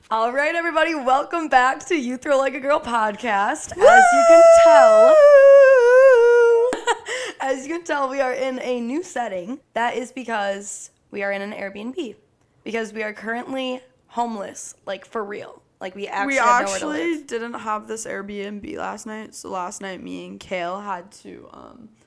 All right, everybody, welcome back to You Throw Like a Girl podcast. As you can tell, we are in a new setting. That is because we are in an Airbnb. Because we are currently homeless, like for real. Like we actually didn't have this Airbnb last night. So last night, me and Kale had to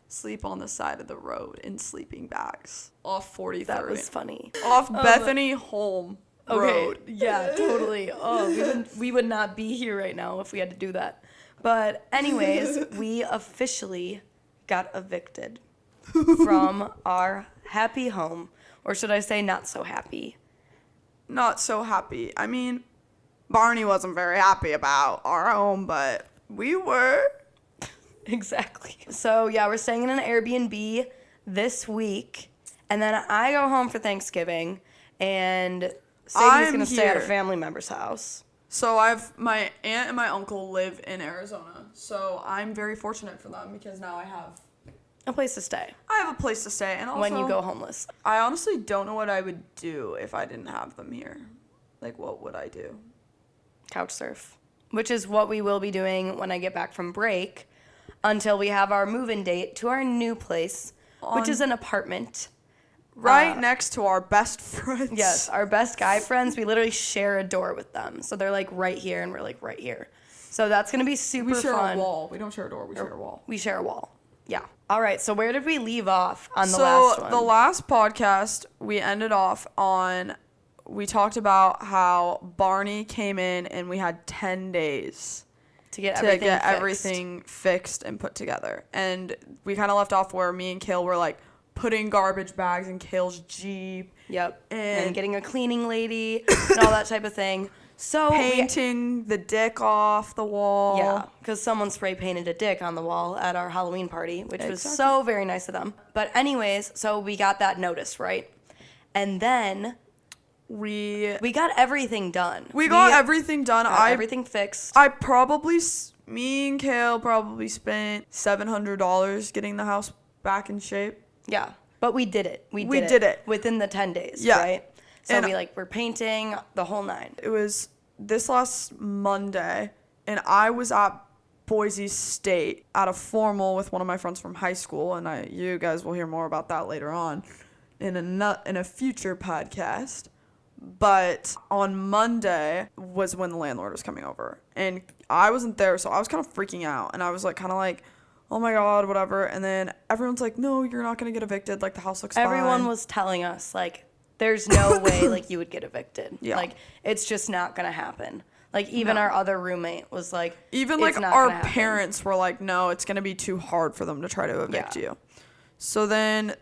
sleep on the side of the road in sleeping bags off 43rd. That was funny. Off Bethany Home Road. Okay, yeah, totally. Oh, we would not be here right now if we had to do that. But anyways, we officially got evicted from our happy home. Or should I say not so happy? Not so happy. I mean, Barney wasn't very happy about our home, but we were. Exactly. So, yeah, we're staying in an Airbnb this week. And then I go home for Thanksgiving. And Sadie's going to stay at a family member's house. So my aunt and my uncle live in Arizona. So I'm very fortunate for them because now I have a place to stay. I have a place to stay. And also, when you go homeless. I honestly don't know what I would do if I didn't have them here. Like, what would I do? Couch surf. Which is what we will be doing when I get back from break until we have our move-in date to our new place, which is an apartment. Right next to our best friends. Yes, our best guy friends. We literally share a door with them. So they're like right here and we're like right here. So that's going to be super fun. We share a wall. We don't share a door. We share a wall. We share a wall. Yeah. All right. So where did we leave off on the last one? So the last podcast, we ended off on, we talked about how Barney came in and we had 10 days to get everything fixed and put together. And we kind of left off where me and Kale were like, putting garbage bags in Kale's Jeep. Yep. And getting a cleaning lady and all that type of thing. So painting the dick off the wall. Yeah, because someone spray painted a dick on the wall at our Halloween party, which was so very nice of them. But anyways, so we got that notice, right? And then we got everything done. We got everything done. Everything fixed. Me and Kale probably spent $700 getting the house back in shape. Yeah, but we did it. We did it within the 10 days, right? So and we're painting the whole nine. It was this last Monday, and I was at Boise State at a formal with one of my friends from high school, and you guys will hear more about that later on in a future podcast. But on Monday was when the landlord was coming over, and I wasn't there, so I was kind of freaking out, and I was kind of oh my God, whatever. And then everyone's like, no, you're not going to get evicted. Like, the house looks fine. Everyone was telling us, there's no way, you would get evicted. Yeah. It's just not going to happen. Even our other roommate was like, even, it's not our gonna parents were like, no, it's going to be too hard for them to try to evict you. So then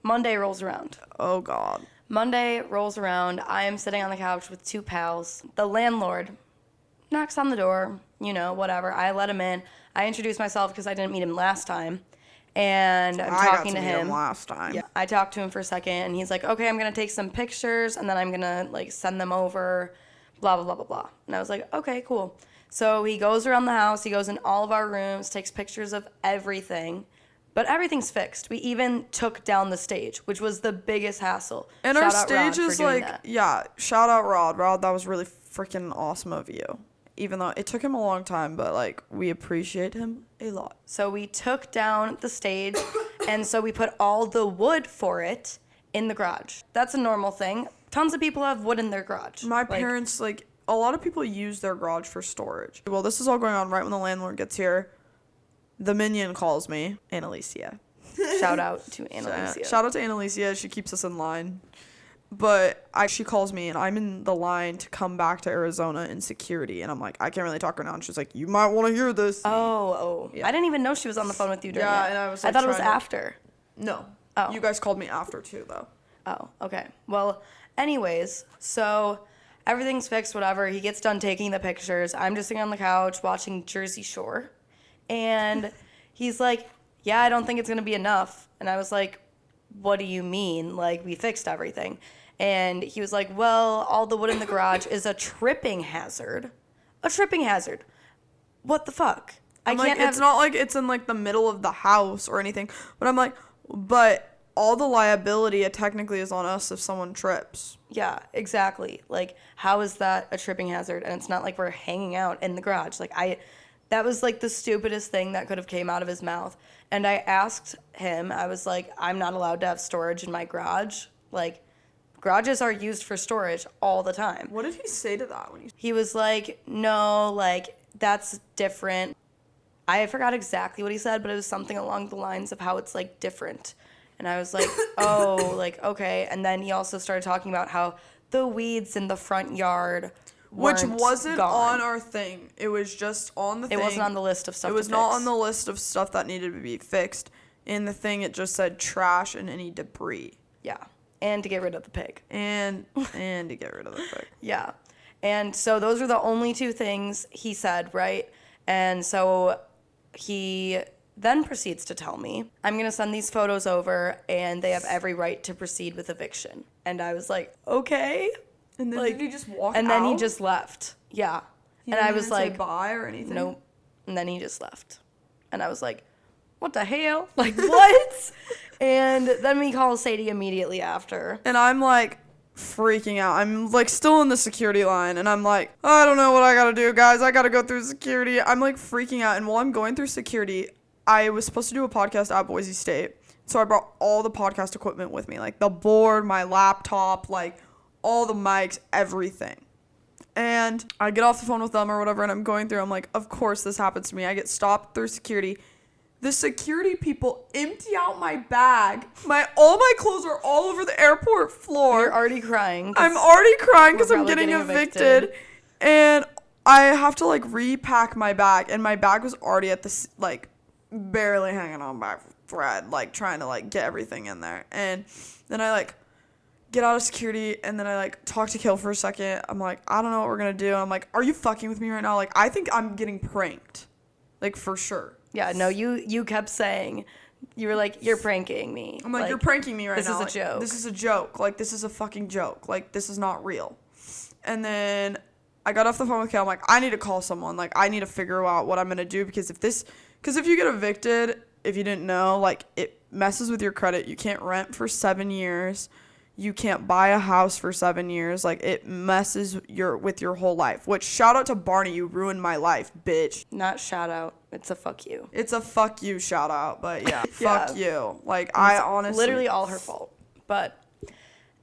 Monday rolls around. Oh, God. Monday rolls around. I am sitting on the couch with two pals. The landlord knocks on the door, whatever. I let him in. I introduced myself because I didn't meet him last time, and I'm talking to him. Last time. Yeah, I talked to him for a second, and he's like, "Okay, I'm gonna take some pictures, and then I'm gonna send them over, blah blah blah blah blah." And I was like, "Okay, cool." So he goes around the house. He goes in all of our rooms, takes pictures of everything, but everything's fixed. We even took down the stage, which was the biggest hassle. And our stage is shout out Rod. Rod, that was really freaking awesome of you. Even though it took him a long time, but we appreciate him a lot. So we took down the stage, and so we put all the wood for it in the garage. That's a normal thing. Tons of people have wood in their garage. My parents, a lot of people use their garage for storage. Well, this is all going on right when the landlord gets here. The minion calls me, Annalicia. Shout out to Annalicia. Shout out to Annalicia. She keeps us in line. But she calls me, and I'm in the line to come back to Arizona in security. And I'm like, I can't really talk right now. And she's like, you might want to hear this. Oh. Yeah. I didn't even know she was on the phone with you during it. And I was I thought it was after. No. Oh. You guys called me after, too, though. Oh, okay. Well, anyways, so everything's fixed, whatever. He gets done taking the pictures. I'm just sitting on the couch watching Jersey Shore. And he's like, yeah, I don't think it's going to be enough. And I was like, what do you mean? We fixed everything. And he was like, well, all the wood in the garage is a tripping hazard. A tripping hazard. What the fuck? It's not like it's in the middle of the house or anything. But I'm like, but all the liability technically is on us if someone trips. Yeah, exactly. Like, how is that a tripping hazard? And it's not like we're hanging out in the garage. That was like the stupidest thing that could have came out of his mouth. And I asked him, I was like, I'm not allowed to have storage in my garage. Like, garages are used for storage all the time. What did he say to that when He was like, no, like, that's different. I forgot exactly what he said, but it was something along the lines of how it's, like, different. And I was like, oh, like, okay. And then he also started talking about how the weeds in the front yard Which wasn't gone. on our thing. It was just on the thing. It wasn't on the list of stuff It was to not fix. on the list of stuff that needed to be fixed. In the thing, it just said trash and any debris. Yeah. And to get rid of the pig. And to get rid of the pig. Yeah. And so those are the only two things he said, right? And so he then proceeds to tell me, I'm going to send these photos over and they have every right to proceed with eviction. And I was like, okay. And then did he just walk out? And then he just left. Yeah. He and I didn't was even say like, bye or anything? nope. And then he just left. And I was like, what the hell? Like, what? And then we call Sadie immediately after. And I'm like freaking out. I'm like still in the security line and I'm like, I don't know what I gotta do, guys. I gotta go through security. I'm like freaking out. And while I'm going through security, I was supposed to do a podcast at Boise State. So I brought all the podcast equipment with me, like the board, my laptop, like all the mics, everything. And I get off the phone with them or whatever, and I'm going through. I'm like, of course this happens to me. I get stopped through security. The security people empty out my bag. All my clothes are all over the airport floor. You're already crying. I'm already crying because we're I'm probably getting getting evicted. evicted. And I have to like repack my bag. And my bag was already at the, like, barely hanging on by a thread, like trying to like get everything in there. And then I like get out of security and then I like talk to Kill for a second. I'm like, I don't know what we're gonna do. And I'm like, are you fucking with me right now? Like, I think I'm getting pranked, like for sure. Yeah, no, you kept saying, you were like, you're pranking me. I'm like, you're pranking me right this now. is a joke. This is a joke. Like, this is a fucking joke. Like, this is not real. And then I got off the phone with Kale. I'm like, I need to call someone. Like, I need to figure out what I'm going to do because if you get evicted, if you didn't know, like, it messes with your credit. You can't rent for 7 years. You can't buy a house for 7 years. Like, it messes with your whole life. Which, shout out to Barney. You ruined my life, bitch. Not shout out. It's a fuck you. It's a fuck you shout out. But, yeah, Yeah. fuck you. Like, I honestly... Literally all her fault. But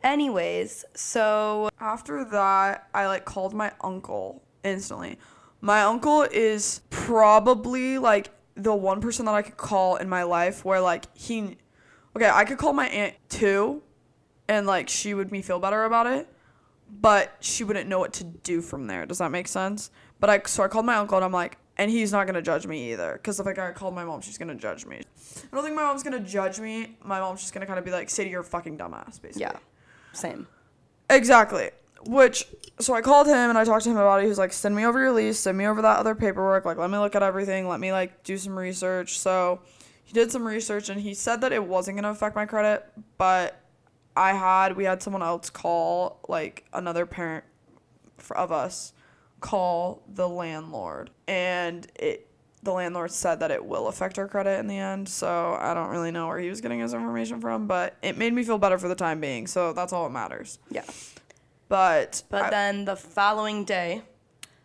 anyways, so... After that, I, like, called my uncle instantly. My uncle is probably, like, the one person that I could call in my life where, like, okay, I could call my aunt, too, and, like, she would me feel better about it, but she wouldn't know what to do from there. Does that make sense? So I called my uncle, and I'm like, and he's not going to judge me either, because if I called my mom, she's going to judge me. I don't think my mom's going to judge me. My mom's just going to kind of be like, Sadie, you're a fucking dumbass, basically. Yeah, same. Exactly. So I called him and I talked to him about it. He was like, send me over your lease, send me over that other paperwork. Like, let me look at everything. Let me, like, do some research. So he did some research and he said that it wasn't going to affect my credit, but we had someone else call, like, another parent of us call the landlord. And the landlord said that it will affect our credit in the end. So I don't really know where he was getting his information from, but it made me feel better for the time being. So that's all that matters. Yeah. But then the following day,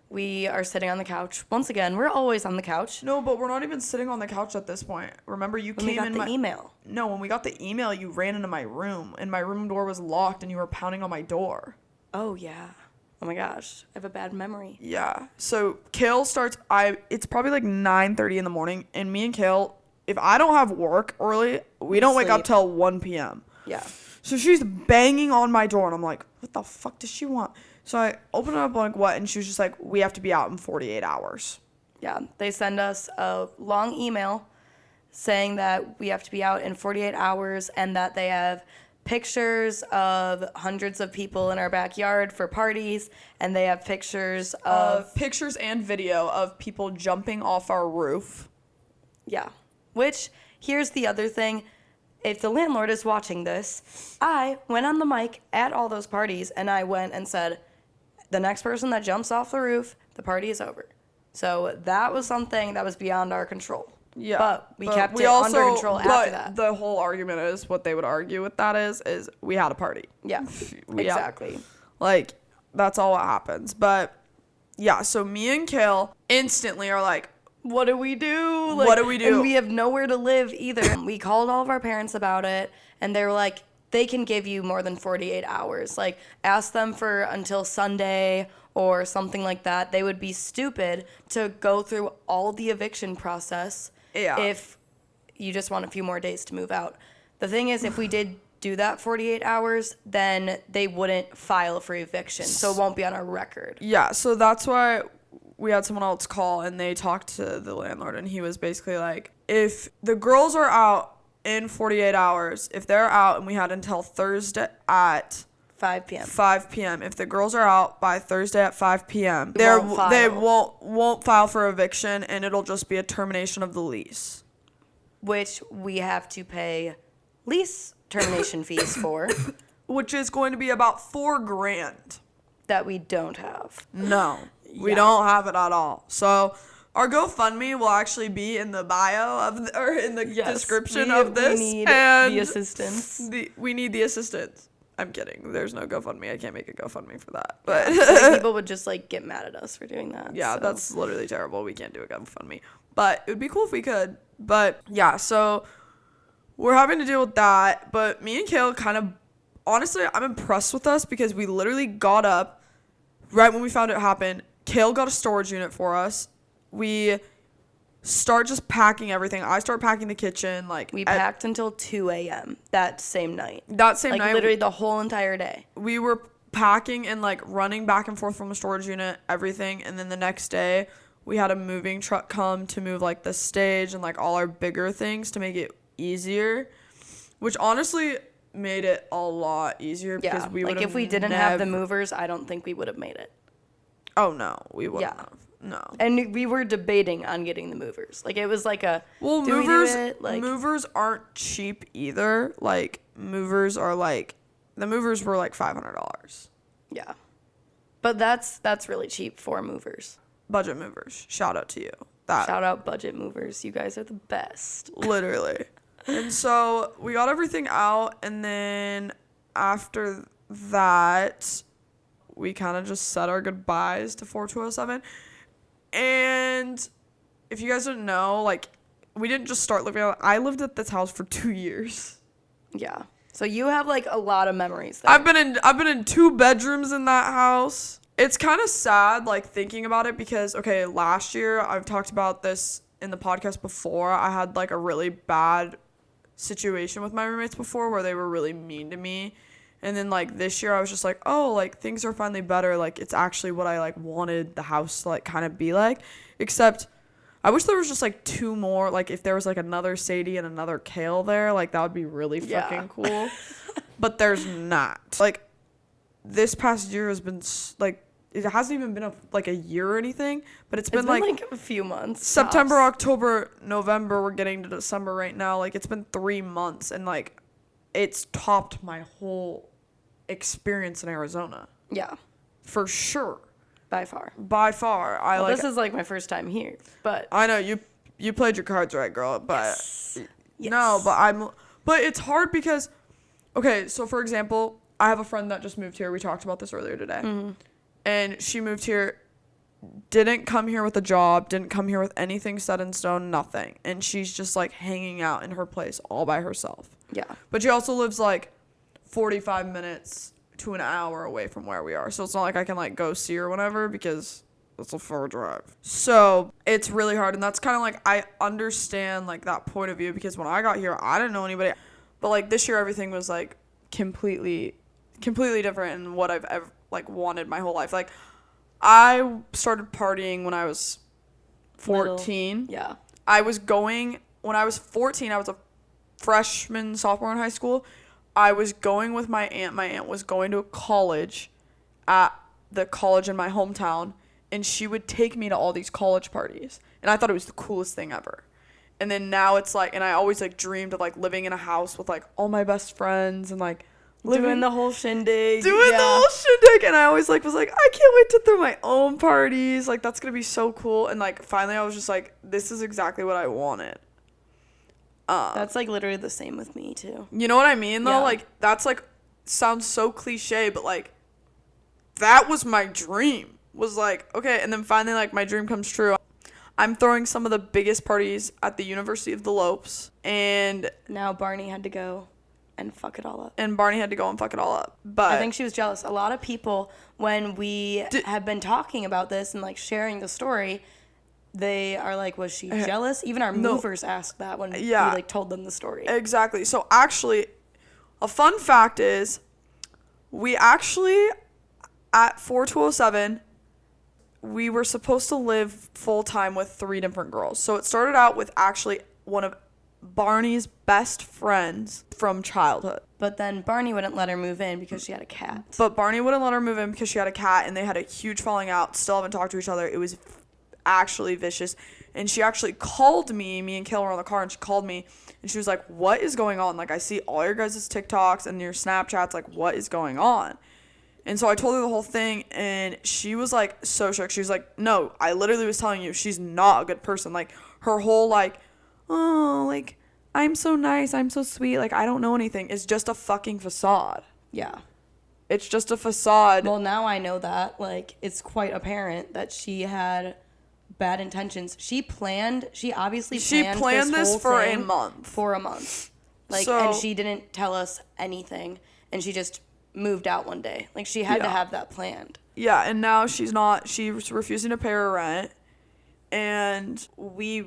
we are sitting on the couch. Once again, we're always on the couch. No, but we're not even sitting on the couch at this point. Remember, you When came we got in the email. No, when we got the email, you ran into my room, and my room door was locked, and you were pounding on my door. Oh, yeah. Oh, my gosh. I have a bad memory. Yeah. So, Kale starts... It's probably like 9:30 in the morning, and me and Kale, if I don't have work early, we don't wake up till 1 p.m. Yeah. So she's banging on my door, and I'm like, what the fuck does she want? So I open it up, like, what? And she was just like, we have to be out in 48 hours. Yeah. They send us a long email saying that we have to be out in 48 hours and that they have pictures of hundreds of people in our backyard for parties, and they have pictures of... Pictures and video of people jumping off our roof. Yeah. Which, here's the other thing. If the landlord is watching this, I went on the mic at all those parties and I went and said, the next person that jumps off the roof, the party is over. So that was something that was beyond our control. Yeah. But we kept it under control after that. The whole argument is, what they would argue with that is we had a party. Yeah, exactly. Like, that's all what happens. But, yeah, so me and Kale instantly are like, what do we do? Like, what do we do? And we have nowhere to live either. We called all of our parents about it, and they were like, they can give you more than 48 hours. Like, ask them for until Sunday or something like that. They would be stupid to go through all the eviction process if you just want a few more days to move out. The thing is, if we did do that 48 hours, then they wouldn't file for eviction, so it won't be on our record. Yeah, so that's why we had someone else call, and they talked to the landlord, and he was basically like, if the girls are out in 48 hours, if they're out, and we had until Thursday at 5 p.m. 5 p.m. If the girls are out by Thursday at 5 p.m., they won't file for eviction, and it'll just be a termination of the lease. Which we have to pay lease termination fees for. Which is going to be about $4,000. That we don't have. No, we don't have it at all. So our GoFundMe will actually be in the bio or in the description of this. We need the assistance. We need the assistance. I'm kidding. There's no GoFundMe. I can't make a GoFundMe for that. But people would just like get mad at us for doing that. Yeah, so. That's literally terrible. We can't do a GoFundMe. But it would be cool if we could. But yeah, so we're having to deal with that. But me and Kale kind of, honestly, I'm impressed with us because we literally got up right when we found it happen. Kale got a storage unit for us. We start just packing everything. I start packing the kitchen. Like, we packed until 2 a.m. that same night. That same night. Literally the whole entire day. We were packing and like running back and forth from the storage unit, everything. And then the next day we had a moving truck come to move like the stage and like all our bigger things to make it easier, which honestly made it a lot easier because we would have, if we didn't have the movers, I don't think we would have made it. Oh no, we wouldn't have. No. And we were debating on getting the movers. Like, it was like movers aren't cheap either. Like, movers are like, the movers were like $500. Yeah. But that's really cheap for movers. Budget movers. Shout out to you. Shout out budget movers. You guys are the best. Literally. And so we got everything out, and then after that, we kind of just said our goodbyes to 4207. And if you guys didn't know, like, we didn't just start living out. I lived at this house for 2 years. Yeah. So you have like a lot of memories there. I've been in 2 bedrooms in that house. It's kind of sad, like, thinking about it because, okay, last year, I've talked about this in the podcast before. I had like a really bad situation with my roommates before where they were really mean to me. And then, like, this year I was just like, oh, like, things are finally better. Like, it's actually what I, like, wanted the house to, like, kind of be like. Except I wish there was just, like, 2 more. Like, if there was, like, another Sadie and another Kale there, like, that would be really fucking cool. But there's not. Like, this past year has been, like, it hasn't even been, a year or anything. But it's been, like, a few months. September, tops. October, November. We're getting to December right now. Like, it's been 3 months. And, like, it's topped my whole experience in Arizona. Yeah. For sure. By far. This is like my first time here, but I know you played your cards right, girl, but yes. No, but it's hard because, okay, so for example, I have a friend that just moved here. We talked about this earlier today. Mm-hmm. And she moved here, didn't come here with a job, didn't come here with anything set in stone, nothing. And she's just like hanging out in her place all by herself. Yeah. But she also lives like 45 minutes to an hour away from where we are. So it's not like I can like go see her whenever because it's a far drive. So it's really hard. And that's kind of like, I understand like that point of view because when I got here, I didn't know anybody. But like this year, everything was like completely different than what I've ever like wanted my whole life. Like I started partying when I was 14. Yeah. When I was 14, I was a freshman, sophomore in high school. I was going with my aunt. My aunt was going to a college at the college in my hometown, and she would take me to all these college parties. And I thought it was the coolest thing ever. And then now it's like, and I always like dreamed of like living in a house with like all my best friends and like Doing the whole shindig. Doing the whole shindig. And I always like was like, I can't wait to throw my own parties. Like, that's gonna be so cool. And like finally I was just like, this is exactly what I wanted. That's like literally the same with me too. You know what I mean though? Yeah. Like, that's like sounds so cliche, but like that was my dream. Was like, okay, and then finally like my dream comes true. I'm throwing some of the biggest parties at the University of the Lopes, and now Barney had to go and fuck it all up. But I think she was jealous. A lot of people, when we have been talking about this and like sharing the story, they are like, was she jealous? Even our movers asked that when we like told them the story. Exactly. So actually, a fun fact is, we actually, at 4207, we were supposed to live full-time with 3 different girls. So it started out with actually one of Barney's best friends from childhood. But then Barney wouldn't let her move in because she had a cat. And they had a huge falling out. Still haven't talked to each other. It was actually vicious. And she actually called me and Kayla were on the car, and she called me and she was like, what is going on? Like, I see all your guys' TikToks and your Snapchats. Like, what is going on? And so I told her the whole thing, and she was like so shook. She was like, no, I literally was telling you, she's not a good person. Like, her whole like, oh, like, I'm so nice, I'm so sweet, like, I don't know anything, is just a fucking facade. Yeah. It's just a facade. Well, now I know that, like, it's quite apparent that she had bad intentions. She obviously planned this for a month. Like, so, and she didn't tell us anything, and she just moved out one day. Like, she had to have that planned. Yeah, and now she's refusing to pay her rent. And we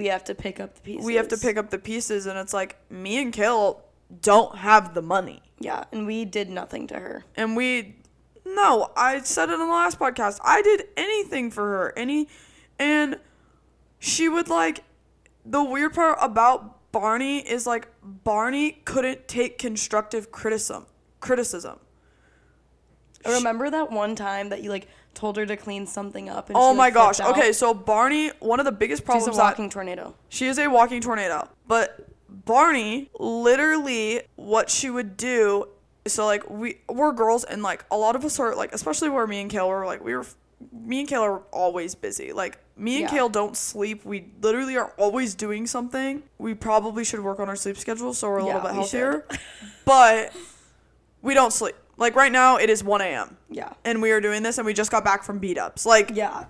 have to pick up the pieces. And it's like, me and Kale don't have the money. Yeah, and we did nothing to her. And I said it in the last podcast. I did anything for her. And she would like, the weird part about Barney is like, Barney couldn't take constructive criticism. Remember that one time that you like told her to clean something up? And oh she, my like, gosh. out? Okay, so Barney, one of the biggest problems. She's a walking tornado. She is a walking tornado. But Barney, literally, what she would do. So like we're girls, and like a lot of us are like, especially where me and Kale were like, me and Kale are always busy. Like, me and Kale don't sleep. We literally are always doing something. We probably should work on our sleep schedule so we're a little bit healthier. But we don't sleep. Like, right now, it is 1 a.m. Yeah. And we are doing this, and we just got back from beat-ups. Like, yeah.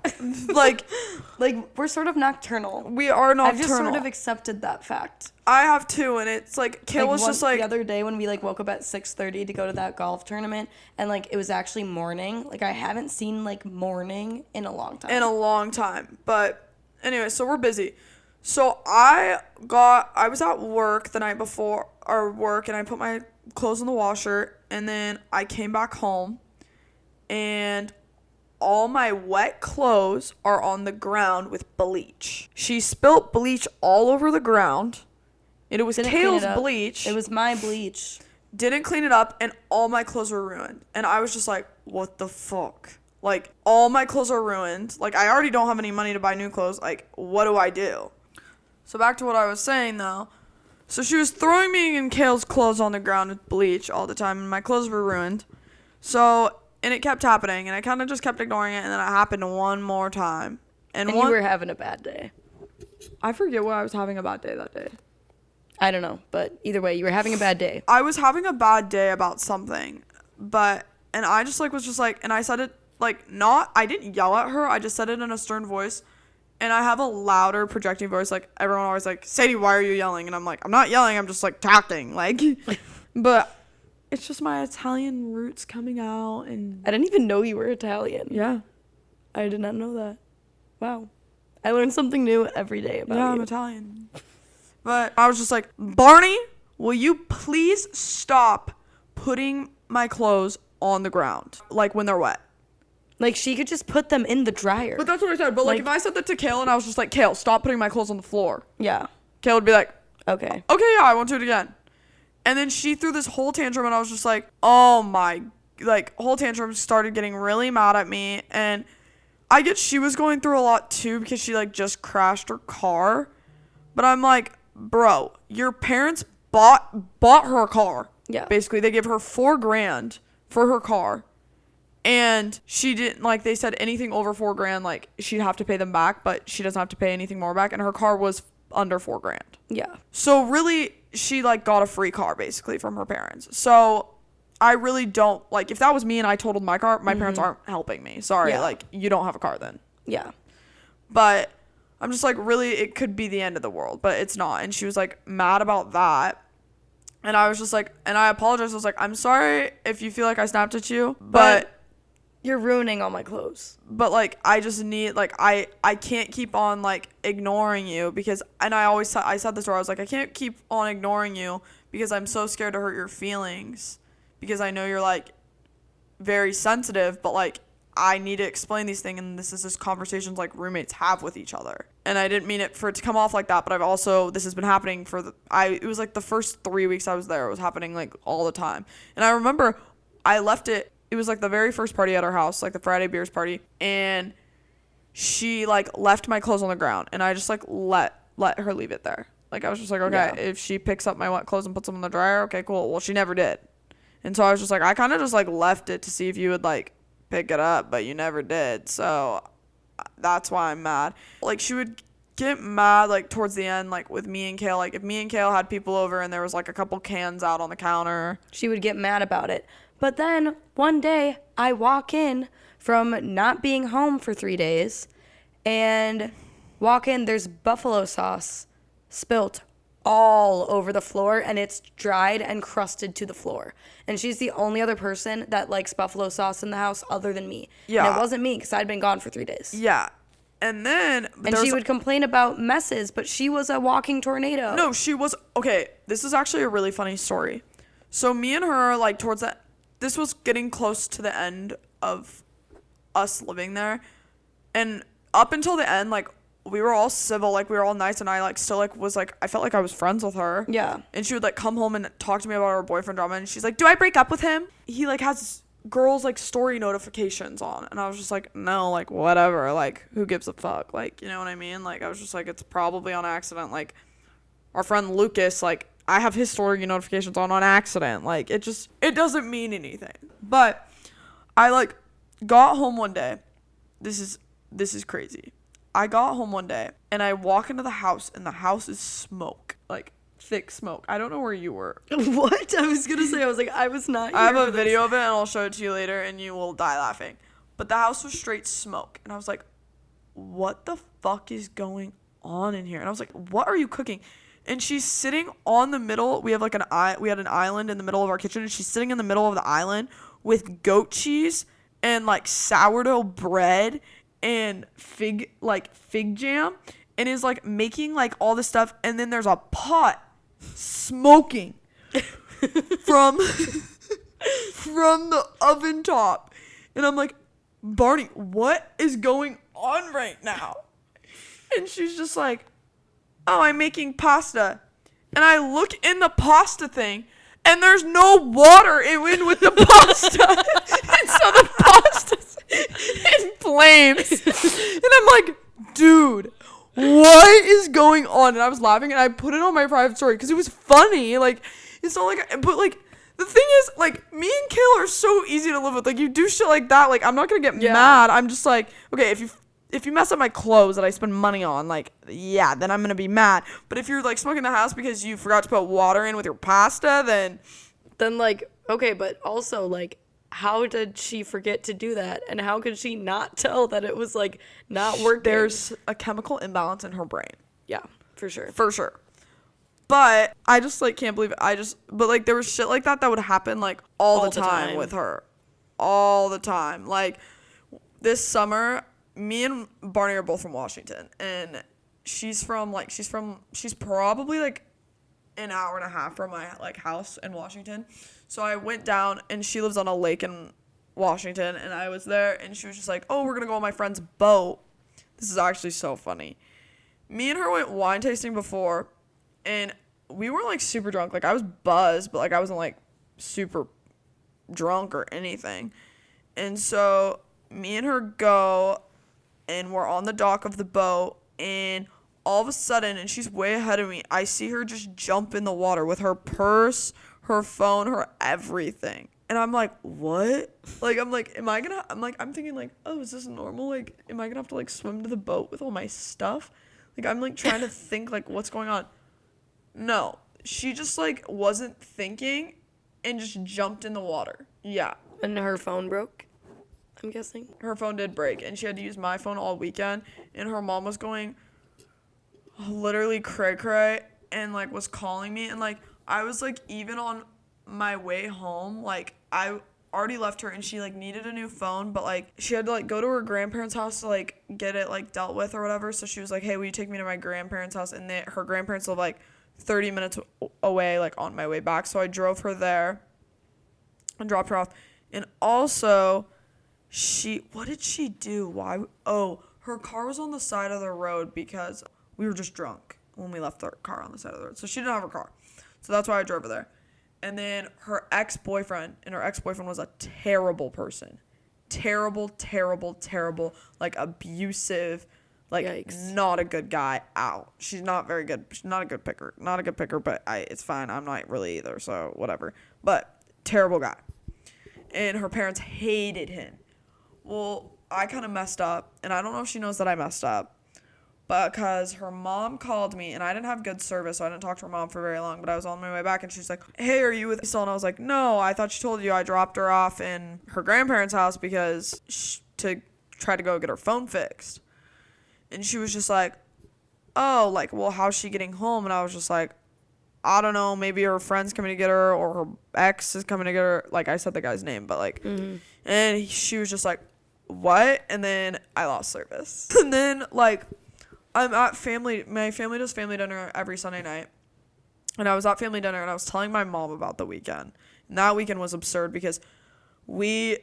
like, we're sort of nocturnal. We are nocturnal. I've just sort of accepted that fact. I have too, and it's like, Kale was just like... The other day when we, like, woke up at 6:30 to go to that golf tournament, and, like, it was actually morning. Like, I haven't seen, like, morning in a long time. But, anyway, so we're busy. So, I was at work the night before our work, and I put my clothes in the washer, and then I came back home, and all my wet clothes are on the ground with bleach. She spilt bleach all over the ground. And it was Kale's bleach. It was my bleach. Didn't clean it up, and all my clothes were ruined. And I was just like, what the fuck? Like, all my clothes are ruined. Like, I already don't have any money to buy new clothes. Like, what do I do? So back to what I was saying, though. So she was throwing me and Kale's clothes on the ground with bleach all the time, and my clothes were ruined. So, and it kept happening, and I kind of just kept ignoring it, and then it happened one more time. And you were having a bad day. I forget what I was having a bad day that day. I don't know, but either way, you were having a bad day. I was having a bad day about something, and I just, like, was just, like, and I said it, like, I didn't yell at her, I just said it in a stern voice. And I have a louder projecting voice. Like, everyone always like, Sadie, why are you yelling? And I'm like, I'm not yelling. I'm just like talking. Like, but it's just my Italian roots coming out. And I didn't even know you were Italian. Yeah. I did not know that. Wow. I learn something new every day about you. Yeah, I'm Italian. But I was just like, Barney, will you please stop putting my clothes on the ground, like when they're wet? Like, she could just put them in the dryer. But that's what I said. But, like, if I said that to Kale and I was just like, Kale, stop putting my clothes on the floor. Yeah. Kale would be like, okay. Okay, yeah, I won't do it again. And then she threw this whole tantrum, and I was just like, oh, my. Like, whole tantrum, started getting really mad at me. And I get she was going through a lot, too, because she, like, just crashed her car. But I'm like, bro, your parents bought her a car. Yeah. Basically, they gave her $4,000 for her car. And she didn't, like, they said anything over $4,000, like, she'd have to pay them back, but she doesn't have to pay anything more back. And her car was under $4,000. Yeah. So really, she, like, got a free car, basically, from her parents. So I really don't, like, if that was me and I totaled my car, my parents aren't helping me. Sorry, Yeah. like, you don't have a car then. Yeah. But I'm just like, really, it could be the end of the world, but it's not. And she was, like, mad about that. And I was just like, and I apologized. I was like, I'm sorry if you feel like I snapped at you, but you're ruining all my clothes. But, like, I just need, like, I can't keep on, like, ignoring you because, and I said this where I was like, I can't keep on ignoring you because I'm so scared to hurt your feelings because I know you're, like, very sensitive, but, like, I need to explain these things, and this is just conversations, like, roommates have with each other. And I didn't mean it for it to come off like that, but I've also, this has been happening it was, like, the first 3 weeks I was there, it was happening, like, all the time. And I remember I left it was, like, the very first party at our house, like, the Friday beers party, and she, like, left my clothes on the ground, and I just, like, let her leave it there. Like, I was just like, okay, if she picks up my wet clothes and puts them in the dryer, okay, cool. Well, she never did. And so I was just like, I kind of just, like, left it to see if you would, like, pick it up, but you never did. So that's why I'm mad. Like, she would get mad, like, towards the end, like, with me and Kale. Like, if me and Kale had people over and there was, like, a couple cans out on the counter, she would get mad about it. But then one day I walk in from not being home for 3 days and walk in, there's buffalo sauce spilt all over the floor, and it's dried and crusted to the floor. And she's the only other person that likes buffalo sauce in the house other than me. Yeah. And it wasn't me because I'd been gone for 3 days. Yeah. And then... And she would complain about messes, but she was a walking tornado. No, she was... Okay, this is actually a really funny story. So me and her, like, towards that... This was getting close to the end of us living there. And up until the end, like, we were all civil, like, we were all nice, and I, like, still, like, was, like, I felt like I was friends with her. Yeah. And she would, like, come home and talk to me about her boyfriend drama, and she's like, do I break up with him? He, like, has girls, like, story notifications on. And I was just like, no, like, whatever. Like, who gives a fuck? Like, you know what I mean? Like, I was just like, it's probably on accident. Like, our friend Lucas, like, I have his story notifications on accident. Like, it doesn't mean anything. But I, like, got home one day. This is crazy. I got home one day, and I walk into the house, and the house is smoke. Like, thick smoke. I don't know where you were. What? I was going to say, I was like, I was not here. I have a video of it, and I'll show it to you later, and you will die laughing. But the house was straight smoke. And I was like, what the fuck is going on in here? And I was like, what are you cooking? And she's sitting on the middle. We had an island in the middle of our kitchen, and she's sitting in the middle of the island with goat cheese and, like, sourdough bread and fig jam, and is, like, making, like, all this stuff. And then there's a pot smoking from the oven top, and I'm like, Barney, what is going on right now? And she's just like, oh, I'm making pasta. And I look in the pasta thing, and there's no water in with the pasta. And so the pasta's in flames. And I'm like, dude, what is going on? And I was laughing, and I put it on my private story because it was funny. Like, it's not like, but, like, the thing is, like, me and Kayla are so easy to live with. Like, you do shit like that, like, I'm not gonna get mad. I'm just like, okay, if you mess up my clothes that I spend money on, like, yeah, then I'm gonna be mad. But if you're, like, smoking the house because you forgot to put water in with your pasta, then like, okay, but also, like, how did she forget to do that? And how could she not tell that it was, like, not working? There's a chemical imbalance in her brain. Yeah, for sure. For sure. But I just, like, can't believe it. But, like, there was shit like that would happen, like, all the time with her. All the time. Like, this summer, me and Barney are both from Washington, and she's probably, like, an hour and a half from my, like, house in Washington. So I went down, and she lives on a lake in Washington, and I was there, and she was just like, oh, we're gonna go on my friend's boat. This is actually so funny. Me and her went wine tasting before, and we weren't, like, super drunk. Like, I was buzzed, but, like, I wasn't, like, super drunk or anything. And so me and her go, and we're on the dock of the boat, and all of a sudden, and she's way ahead of me, I see her just jump in the water with her purse, her phone, her everything. And I'm like, what? Like, I'm thinking like, oh, is this normal? Like, am I gonna have to like swim to the boat with all my stuff? Like, I'm like trying to think like what's going on. No, she just like wasn't thinking and just jumped in the water. Yeah. And her phone broke, I'm guessing. Her phone did break, and she had to use my phone all weekend, and her mom was going literally cray and like was calling me, and like I was like, even on my way home, like I already left her and she like needed a new phone, but like she had to like go to her grandparents' house to like get it like dealt with or whatever. So she was like, hey, will you take me to my grandparents' house? And her grandparents live like 30 minutes away, like on my way back. So I drove her there and dropped her off. And also what did she do? Her car was on the side of the road because we were just drunk when we left our car on the side of the road. So she didn't have her car. So that's why I drove her there. And then her ex-boyfriend was a terrible person. Terrible, like abusive, like Yikes. Not a good guy out. She's not very good. She's not a good picker. But it's fine. I'm not really either, so whatever. But terrible guy. And her parents hated him. Well, I kind of messed up, and I don't know if she knows that I messed up. Because her mom called me, and I didn't have good service, so I didn't talk to her mom for very long, but I was on my way back, and she's like, hey, are you with Cecil? And I was like, no, I thought she told you I dropped her off in her grandparents' house because to try to go get her phone fixed. And she was just like, oh, like, well, how's she getting home? And I was just like, I don't know, maybe her friend's coming to get her, or her ex is coming to get her. Like, I said the guy's name, but like, and she was just like, what? And then I lost service. And then, like, I'm at my family does family dinner every Sunday night. And I was at family dinner and I was telling my mom about the weekend. And that weekend was absurd because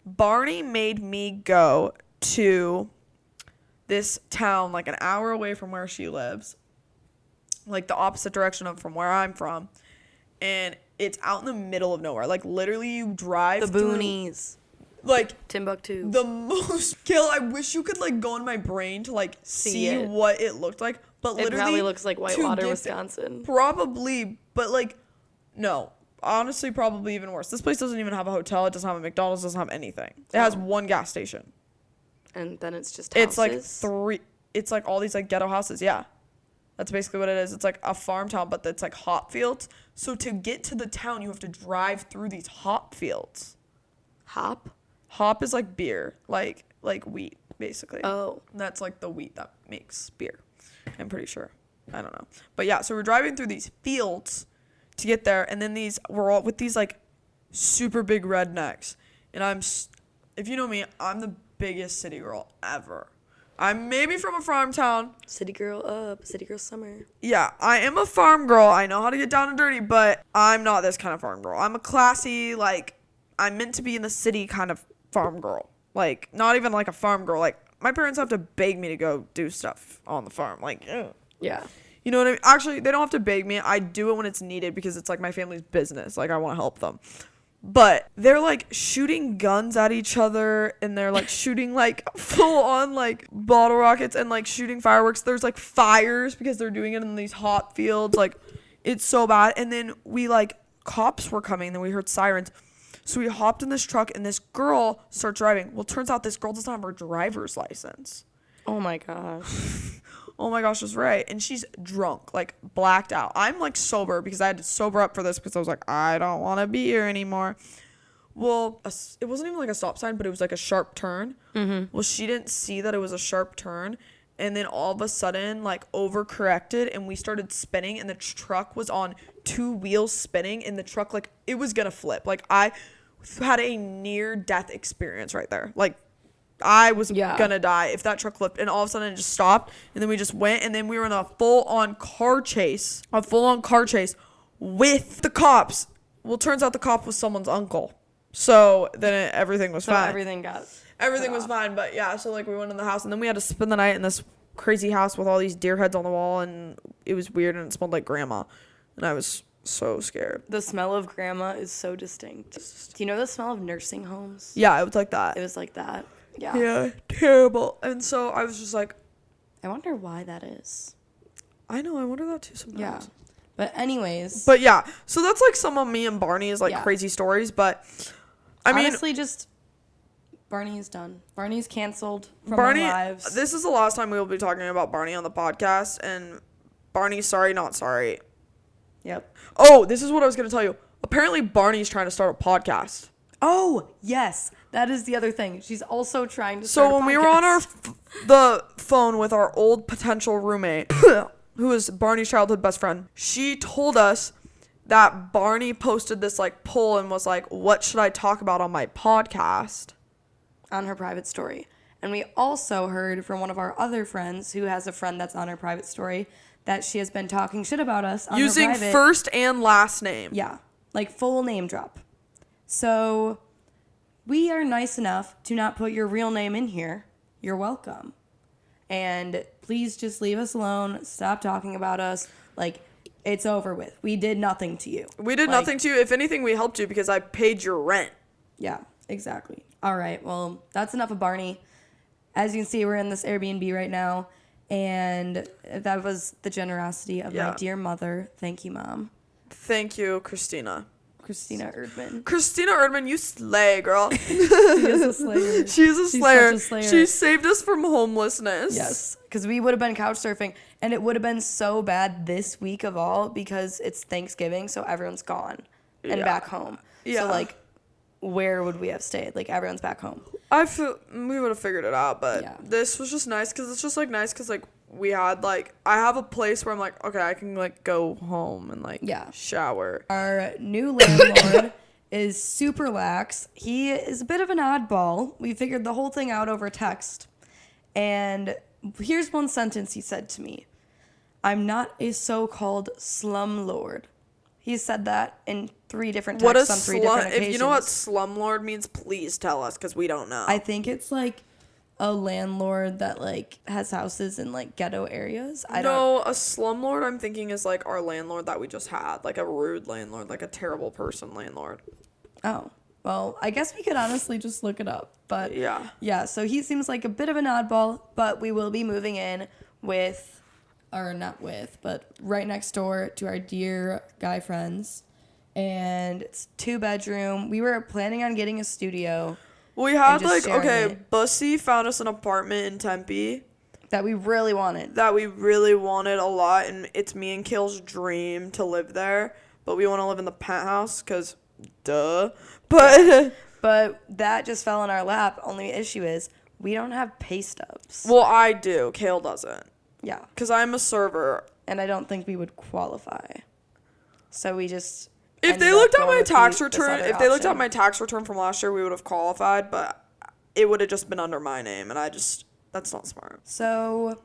Barney made me go to this town like an hour away from where she lives. Like the opposite direction of from where I'm from. And it's out in the middle of nowhere. Like literally you drive The through, boonies. like Timbuktu. the most I wish you could like go in my brain to like see what it looked like, but It literally probably looks like to Whitewater, get Wisconsin. probably, but like no, honestly probably even worse. This place doesn't even have a hotel, it doesn't have a McDonald's, doesn't have anything. It has one gas station. And then it's just houses. It's like all these like ghetto houses. Yeah, that's basically what it is. It's like a farm town, but it's like hop fields. So to get to the town you have to drive through these hop fields. Hop is like beer, like wheat, basically. Oh. That's like the wheat that makes beer, I'm pretty sure. I don't know. But yeah, so we're driving through these fields to get there, and then we're all with these like super big rednecks. And if you know me, I'm the biggest city girl ever. I'm maybe from a farm town. City girl up, city girl summer. Yeah, I am a farm girl. I know how to get down and dirty, but I'm not this kind of farm girl. I'm a classy, like, I'm meant to be in the city kind of farm girl. Like, not even like a farm girl. Like, my parents have to beg me to go do stuff on the farm. Like, ugh. Yeah. You know what I mean? Actually, they don't have to beg me. I do it when it's needed because it's like my family's business. Like, I want to help them. But they're like shooting guns at each other, and they're like shooting like full on like bottle rockets and like shooting fireworks. There's like fires because they're doing it in these hot fields. Like, it's so bad. And then cops were coming, and then we heard sirens. So we hopped in this truck, and this girl starts driving. Well, turns out this girl doesn't have her driver's license. Oh my gosh. Oh my gosh, that's right. And she's drunk, like blacked out. I'm like sober because I had to sober up for this because I was like, I don't want to be here anymore. Well, it wasn't even like a stop sign, but it was like a sharp turn. Mm-hmm. Well, she didn't see that it was a sharp turn. And then all of a sudden, like, overcorrected, and we started spinning, and the truck was on 2 wheels spinning, and the truck, like, it was gonna flip. Like, I had a near-death experience right there. Like, I was gonna die if that truck flipped, and all of a sudden it just stopped, and then we just went, and then we were in a full-on car chase with the cops. Well, turns out the cop was someone's uncle. So then everything was fine. Everything was fine, but yeah, so like we went in the house, and then we had to spend the night in this crazy house with all these deer heads on the wall, and it was weird, and it smelled like grandma, and I was so scared. The smell of grandma is so distinct. Do you know the smell of nursing homes? Yeah, it was like that. It was like that. Yeah. Yeah, terrible. And so I was just like, I wonder why that is. I know. I wonder that too sometimes. Yeah. But anyways. But yeah, so that's like some of me and Barney's like Yeah. crazy stories. But I mean, honestly, just Barney is done. Barney's canceled from Barney. our lives. This is the last time we will be talking about Barney on the podcast. And Barney, sorry, not sorry. Yep. Oh, this is what I was gonna tell you. Apparently, Barney's trying to start a podcast. Oh yes, that is the other thing. She's also trying to. So start a when we were on podcast. the phone with our old potential roommate, who is Barney's childhood best friend, she told us that Barney posted this like poll and was like, "What should I talk about on my podcast?" on her private story. And we also heard from one of our other friends who has a friend that's on her private story that she has been talking shit about us on Using her private. first and last name. Yeah, like full name drop. So we are nice enough to not put your real name in here. You're welcome. And please just leave us alone. Stop talking about us. Like, it's over with. We did nothing to you. We did Like, nothing to you. If anything, we helped you because I paid your rent. Yeah, exactly. All right, well, that's enough of Barney. As you can see, we're in this Airbnb right now. And that was the generosity of my dear mother. Thank you, Mom. Thank you, Christina. Christina Erdman. Christina Erdman, you slay, girl. She is a slayer. She's a slayer. Such a slayer. She saved us from homelessness. Yes, because we would have been couch surfing, and it would have been so bad this week of all because it's Thanksgiving, so everyone's gone and back home. Yeah. So, like, where would we have stayed? Like, everyone's back home. I feel we would have figured it out, but Yeah. this was just nice because it's just like nice because like we had like I have a place where I'm like, okay, I can like go home and like shower. Our new landlord is super lax. He is a bit of an oddball. We figured the whole thing out over text. And here's one sentence he said to me. I'm not a so-called slumlord. He said that in 3 different texts on 3 different occasions. If you know what slumlord means, please tell us because we don't know. I think it's like a landlord that like has houses in like ghetto areas. A slumlord I'm thinking is like our landlord that we just had, like a rude landlord, like a terrible person landlord. Oh, well, I guess we could honestly just look it up. But yeah, so he seems like a bit of an oddball, but we will be moving in with, or not with, but right next door to our dear guy friends. And it's 2-bedroom. We were planning on getting a studio. We had just like, okay, it. Bussy found us an apartment in Tempe. That we really wanted. That we really wanted a lot, and it's me and Kale's dream to live there. But we want to live in the penthouse, because, duh. But But that just fell in our lap. Only issue is, we don't have pay stubs. Well, I do. Kale doesn't. Yeah. Because I'm a server. And I don't think we would qualify. So we just... If they looked at my tax return, from last year, we would have qualified, but it would have just been under my name, and that's not smart. So,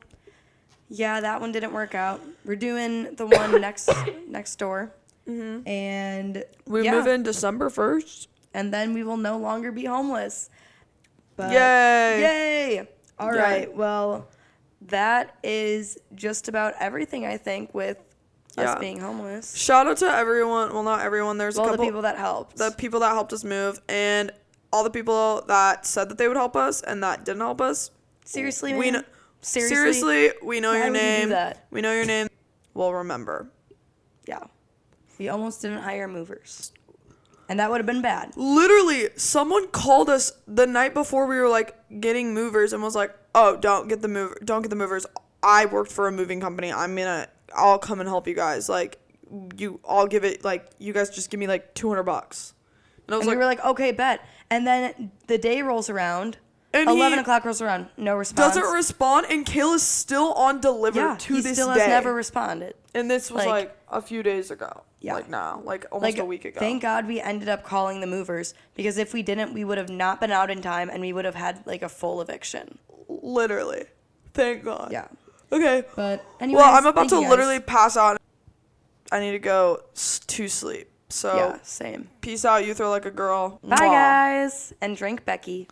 yeah, that one didn't work out. We're doing the one next door. Mm-hmm. And we move in December 1st. And then we will no longer be homeless. But, Yay! All right, well, that is just about everything, I think, with us being homeless. Shout out to everyone. Well, not everyone. There's a couple. The people that helped. The people that helped us move, and all the people that said that they would help us and that didn't help us. Seriously, man? We know your name. We know your name. We'll remember. Yeah. We almost didn't hire movers. And that would have been bad. Literally, someone called us the night before we were like getting movers and was like, "Oh, don't get the movers. I worked for a moving company. I'll come and help you guys. Like, I'll give it, like, you guys just give me, like, $200. And we were like, okay, bet. And then the day rolls around. And 11 o'clock rolls around. No response. Doesn't respond, and Kale is still on deliver to this day. he still has never responded. And this was, like a few days ago. Yeah. Like, now. Like, almost a week ago. Thank God we ended up calling the movers, because if we didn't, we would have not been out in time, and we would have had, like, a full eviction. Literally. Thank God. Yeah. Okay. But anyways, well, I'm about to literally pass out. I need to go to sleep. So yeah, same. Peace out. You throw like a girl. Bye, guys, and drink Becky.